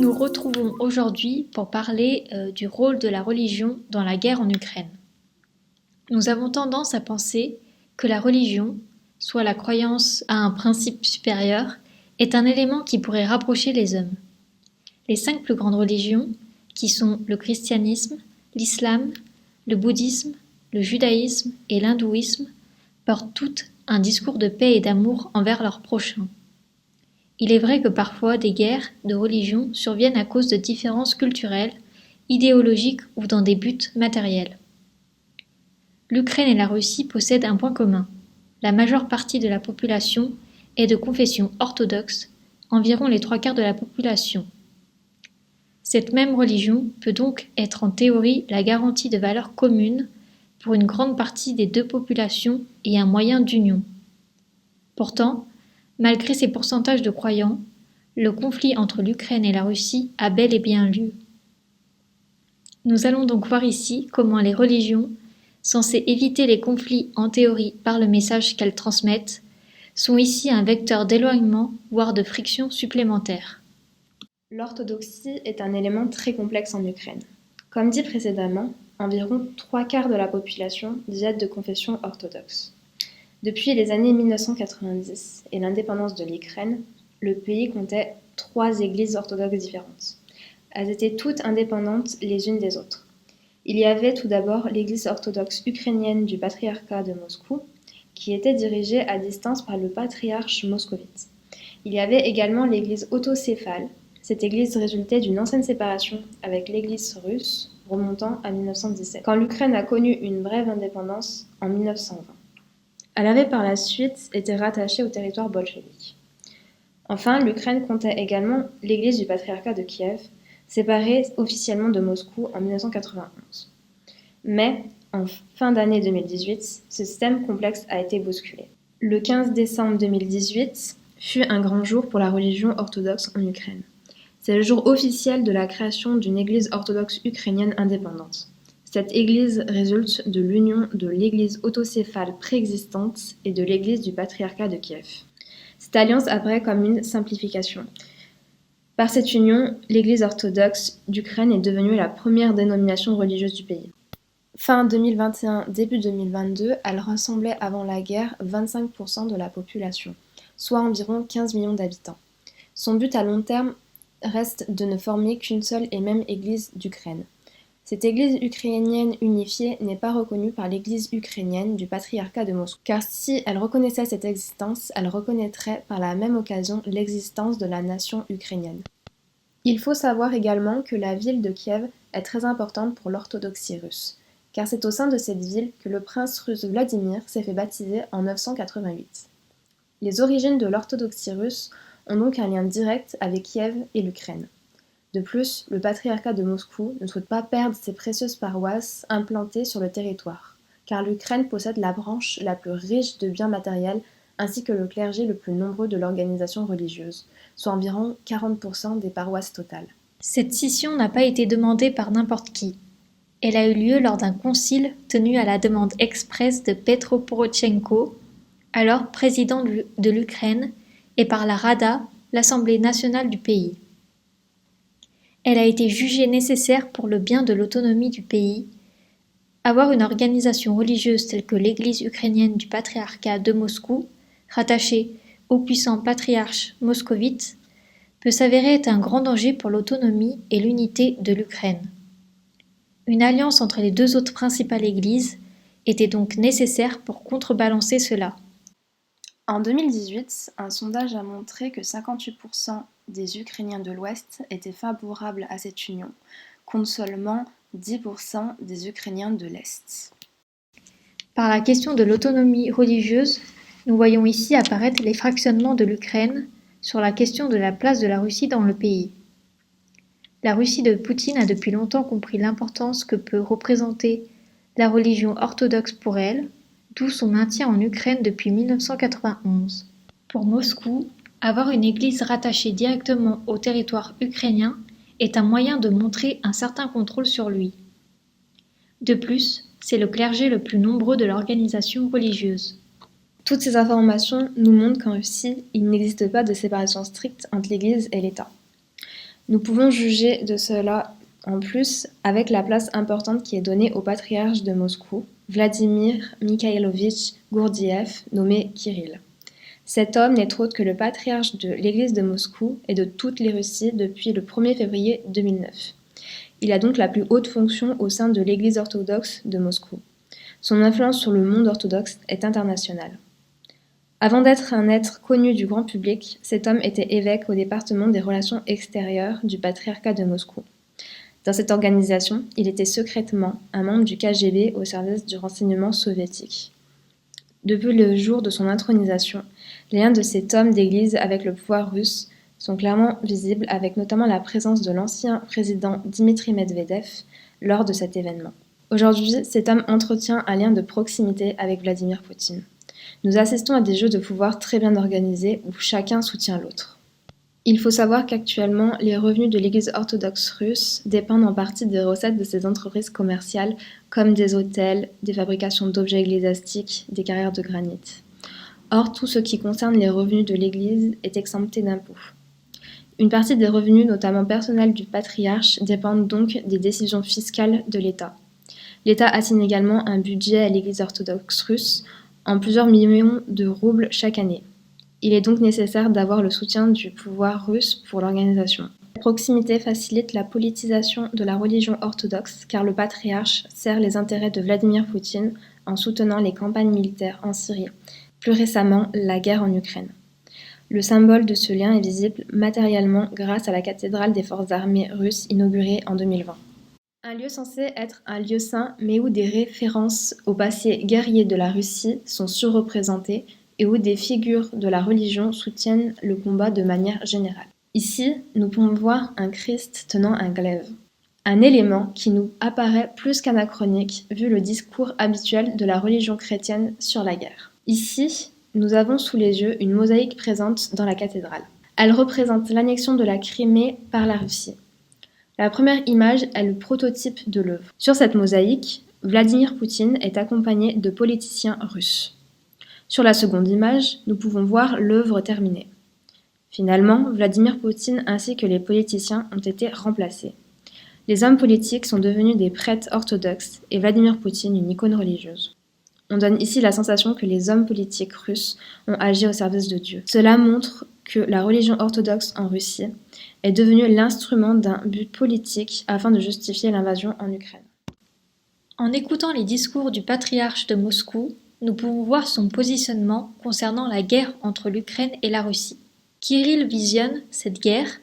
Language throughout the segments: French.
nous retrouvons aujourd'hui pour parler du rôle de la religion dans la guerre en Ukraine. Nous avons tendance à penser que la religion, soit la croyance à un principe supérieur, est un élément qui pourrait rapprocher les hommes. Les 5 plus grandes religions, qui sont le christianisme, l'islam, le bouddhisme, le judaïsme et l'hindouisme, portent toutes un discours de paix et d'amour envers leurs prochains. Il est vrai que parfois des guerres de religion surviennent à cause de différences culturelles, idéologiques ou dans des buts matériels. L'Ukraine et la Russie possèdent un point commun. La majeure partie de la population est de confession orthodoxe, environ les 3/4 de la population. Cette même religion peut donc être en théorie la garantie de valeurs communes pour une grande partie des deux populations et un moyen d'union. Pourtant, malgré ces pourcentages de croyants, le conflit entre l'Ukraine et la Russie a bel et bien lieu. Nous allons donc voir ici comment les religions, censées éviter les conflits en théorie par le message qu'elles transmettent, sont ici un vecteur d'éloignement, voire de friction supplémentaire. L'orthodoxie est un élément très complexe en Ukraine. Comme dit précédemment, environ 3/4 de la population dit être de confession orthodoxe. Depuis les années 1990 et l'indépendance de l'Ukraine, le pays comptait 3 églises orthodoxes différentes. Elles étaient toutes indépendantes les unes des autres. Il y avait tout d'abord l'église orthodoxe ukrainienne du patriarcat de Moscou, qui était dirigée à distance par le patriarche moscovite. Il y avait également l'église autocéphale. Cette église résultait d'une ancienne séparation avec l'église russe remontant à 1917, quand l'Ukraine a connu une brève indépendance en 1920. Elle avait par la suite été rattachée au territoire bolchevique. Enfin, l'Ukraine comptait également l'église du patriarcat de Kiev, séparée officiellement de Moscou en 1991. Mais, en fin d'année 2018, ce système complexe a été bousculé. Le 15 décembre 2018 fut un grand jour pour la religion orthodoxe en Ukraine. C'est le jour officiel de la création d'une église orthodoxe ukrainienne indépendante. Cette église résulte de l'union de l'église autocéphale préexistante et de l'église du patriarcat de Kiev. Cette alliance apparaît comme une simplification. Par cette union, l'église orthodoxe d'Ukraine est devenue la première dénomination religieuse du pays. Fin 2021, début 2022, elle rassemblait avant la guerre 25% de la population, soit environ 15 millions d'habitants. Son but à long terme reste de ne former qu'une seule et même église d'Ukraine. Cette église ukrainienne unifiée n'est pas reconnue par l'église ukrainienne du patriarcat de Moscou, car si elle reconnaissait cette existence, elle reconnaîtrait par la même occasion l'existence de la nation ukrainienne. Il faut savoir également que la ville de Kiev est très importante pour l'orthodoxie russe, car c'est au sein de cette ville que le prince russe Vladimir s'est fait baptiser en 988. Les origines de l'orthodoxie russe ont donc un lien direct avec Kiev et l'Ukraine. De plus, le patriarcat de Moscou ne souhaite pas perdre ses précieuses paroisses implantées sur le territoire, car l'Ukraine possède la branche la plus riche de biens matériels ainsi que le clergé le plus nombreux de l'organisation religieuse, soit environ 40% des paroisses totales. Cette scission n'a pas été demandée par n'importe qui. Elle a eu lieu lors d'un concile tenu à la demande expresse de Petro Poroshenko, alors président de l'Ukraine, et par la Rada, l'Assemblée nationale du pays. Elle a été jugée nécessaire pour le bien de l'autonomie du pays. Avoir une organisation religieuse telle que l'Église ukrainienne du patriarcat de Moscou, rattachée au puissant patriarche moscovite, peut s'avérer être un grand danger pour l'autonomie et l'unité de l'Ukraine. Une alliance entre les deux autres principales églises était donc nécessaire pour contrebalancer cela. En 2018, un sondage a montré que 58% des Ukrainiens de l'Ouest étaient favorables à cette union, contre seulement 10% des Ukrainiens de l'Est. Par la question de l'autonomie religieuse, nous voyons ici apparaître les fractionnements de l'Ukraine sur la question de la place de la Russie dans le pays. La Russie de Poutine a depuis longtemps compris l'importance que peut représenter la religion orthodoxe pour elle, d'où son maintien en Ukraine depuis 1991. Pour Moscou, avoir une église rattachée directement au territoire ukrainien est un moyen de montrer un certain contrôle sur lui. De plus, c'est le clergé le plus nombreux de l'organisation religieuse. Toutes ces informations nous montrent qu'en Russie, il n'existe pas de séparation stricte entre l'Église et l'État. Nous pouvons juger de cela en plus avec la place importante qui est donnée au patriarche de Moscou, Vladimir Mikhailovitch Gurdjieff, nommé Kirill. Cet homme n'est autre que le patriarche de l'Église de Moscou et de toutes les Russies depuis le 1er février 2009. Il a donc la plus haute fonction au sein de l'Église orthodoxe de Moscou. Son influence sur le monde orthodoxe est internationale. Avant d'être un être connu du grand public, cet homme était évêque au département des relations extérieures du patriarcat de Moscou. Dans cette organisation, il était secrètement un membre du KGB au service du renseignement soviétique. Depuis le jour de son intronisation, les liens de cet homme d'église avec le pouvoir russe sont clairement visibles, avec notamment la présence de l'ancien président Dmitri Medvedev lors de cet événement. Aujourd'hui, cet homme entretient un lien de proximité avec Vladimir Poutine. Nous assistons à des jeux de pouvoir très bien organisés où chacun soutient l'autre. Il faut savoir qu'actuellement, les revenus de l'Église orthodoxe russe dépendent en partie des recettes de ses entreprises commerciales, comme des hôtels, des fabrications d'objets ecclésiastiques, des carrières de granit. Or, tout ce qui concerne les revenus de l'Église est exempté d'impôts. Une partie des revenus, notamment personnels du patriarche, dépendent donc des décisions fiscales de l'État. L'État assigne également un budget à l'Église orthodoxe russe en plusieurs millions de roubles chaque année. Il est donc nécessaire d'avoir le soutien du pouvoir russe pour l'organisation. La proximité facilite la politisation de la religion orthodoxe car le patriarche sert les intérêts de Vladimir Poutine en soutenant les campagnes militaires en Syrie, plus récemment la guerre en Ukraine. Le symbole de ce lien est visible matériellement grâce à la cathédrale des forces armées russes inaugurée en 2020. Un lieu censé être un lieu saint, mais où des références au passé guerrier de la Russie sont surreprésentées et où des figures de la religion soutiennent le combat de manière générale. Ici, nous pouvons voir un Christ tenant un glaive. Un élément qui nous apparaît plus qu'anachronique vu le discours habituel de la religion chrétienne sur la guerre. Ici, nous avons sous les yeux une mosaïque présente dans la cathédrale. Elle représente l'annexion de la Crimée par la Russie. La première image est le prototype de l'œuvre. Sur cette mosaïque, Vladimir Poutine est accompagné de politiciens russes. Sur la seconde image, nous pouvons voir l'œuvre terminée. Finalement, Vladimir Poutine ainsi que les politiciens ont été remplacés. Les hommes politiques sont devenus des prêtres orthodoxes et Vladimir Poutine une icône religieuse. On donne ici la sensation que les hommes politiques russes ont agi au service de Dieu. Cela montre que la religion orthodoxe en Russie est devenue l'instrument d'un but politique afin de justifier l'invasion en Ukraine. En écoutant les discours du patriarche de Moscou, nous pouvons voir son positionnement concernant la guerre entre l'Ukraine et la Russie. Kirill visionne cette guerre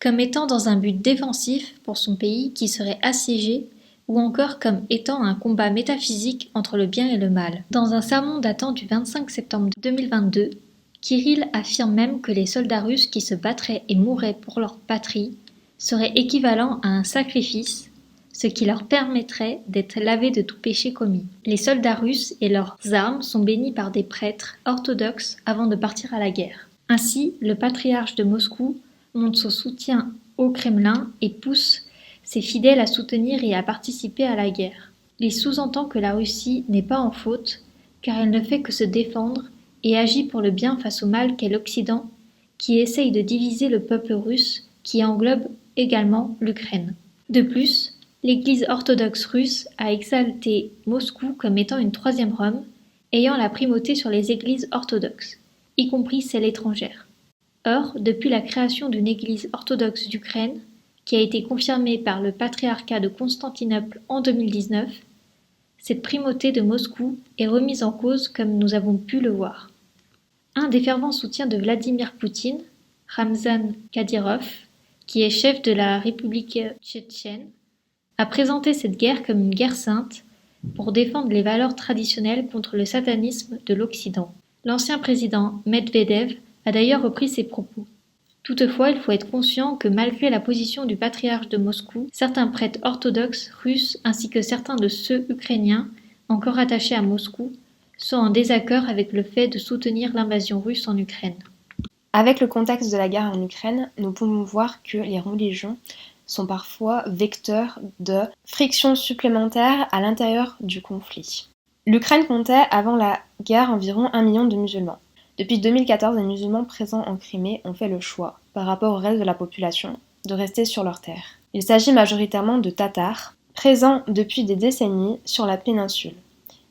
comme étant dans un but défensif pour son pays qui serait assiégé ou encore comme étant un combat métaphysique entre le bien et le mal. Dans un sermon datant du 25 septembre 2022, Kirill affirme même que les soldats russes qui se battraient et mourraient pour leur patrie seraient équivalents à un sacrifice, ce qui leur permettrait d'être lavés de tout péché commis. Les soldats russes et leurs armes sont bénis par des prêtres orthodoxes avant de partir à la guerre. Ainsi, le patriarche de Moscou montre son soutien au Kremlin et pousse ses fidèles à soutenir et à participer à la guerre. Il sous-entend que la Russie n'est pas en faute, car elle ne fait que se défendre et agit pour le bien face au mal qu'est l'Occident, qui essaye de diviser le peuple russe, qui englobe également l'Ukraine. De plus, l'Église orthodoxe russe a exalté Moscou comme étant une troisième Rome, ayant la primauté sur les églises orthodoxes, y compris celles étrangères. Or, depuis la création d'une Église orthodoxe d'Ukraine, qui a été confirmée par le patriarcat de Constantinople en 2019, cette primauté de Moscou est remise en cause comme nous avons pu le voir. Un des fervents soutiens de Vladimir Poutine, Ramzan Kadyrov, qui est chef de la République tchétchène, a présenté cette guerre comme une guerre sainte pour défendre les valeurs traditionnelles contre le satanisme de l'Occident. L'ancien président Medvedev a d'ailleurs repris ses propos. Toutefois, il faut être conscient que malgré la position du patriarche de Moscou, certains prêtres orthodoxes russes ainsi que certains de ceux ukrainiens, encore attachés à Moscou, sont en désaccord avec le fait de soutenir l'invasion russe en Ukraine. Avec le contexte de la guerre en Ukraine, nous pouvons voir que les religions sont parfois vecteurs de frictions supplémentaires à l'intérieur du conflit. L'Ukraine comptait avant la guerre environ 1 million de musulmans. Depuis 2014, les musulmans présents en Crimée ont fait le choix, par rapport au reste de la population, de rester sur leur terre. Il s'agit majoritairement de Tatars, présents depuis des décennies sur la péninsule.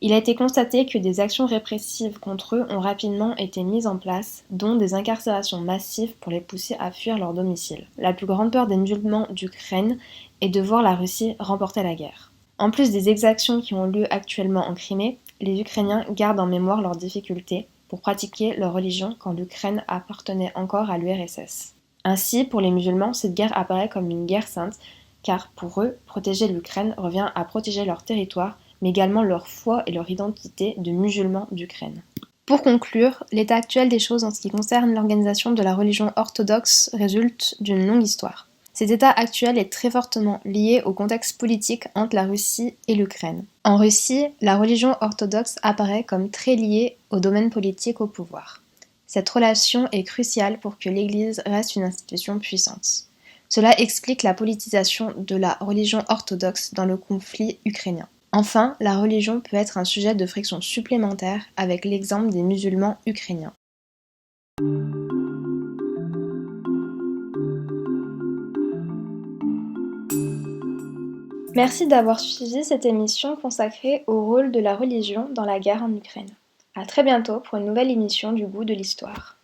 Il a été constaté que des actions répressives contre eux ont rapidement été mises en place, dont des incarcérations massives pour les pousser à fuir leur domicile. La plus grande peur des musulmans d'Ukraine est de voir la Russie remporter la guerre. En plus des exactions qui ont lieu actuellement en Crimée, les Ukrainiens gardent en mémoire leurs difficultés pour pratiquer leur religion quand l'Ukraine appartenait encore à l'URSS. Ainsi, pour les musulmans, cette guerre apparaît comme une guerre sainte, car pour eux, protéger l'Ukraine revient à protéger leur territoire, mais également leur foi et leur identité de musulmans d'Ukraine. Pour conclure, l'état actuel des choses en ce qui concerne l'organisation de la religion orthodoxe résulte d'une longue histoire. Cet état actuel est très fortement lié au contexte politique entre la Russie et l'Ukraine. En Russie, la religion orthodoxe apparaît comme très liée au domaine politique au pouvoir. Cette relation est cruciale pour que l'Église reste une institution puissante. Cela explique la politisation de la religion orthodoxe dans le conflit ukrainien. Enfin, la religion peut être un sujet de friction supplémentaire avec l'exemple des musulmans ukrainiens. Merci d'avoir suivi cette émission consacrée au rôle de la religion dans la guerre en Ukraine. À très bientôt pour une nouvelle émission du Goût de l'Histoire.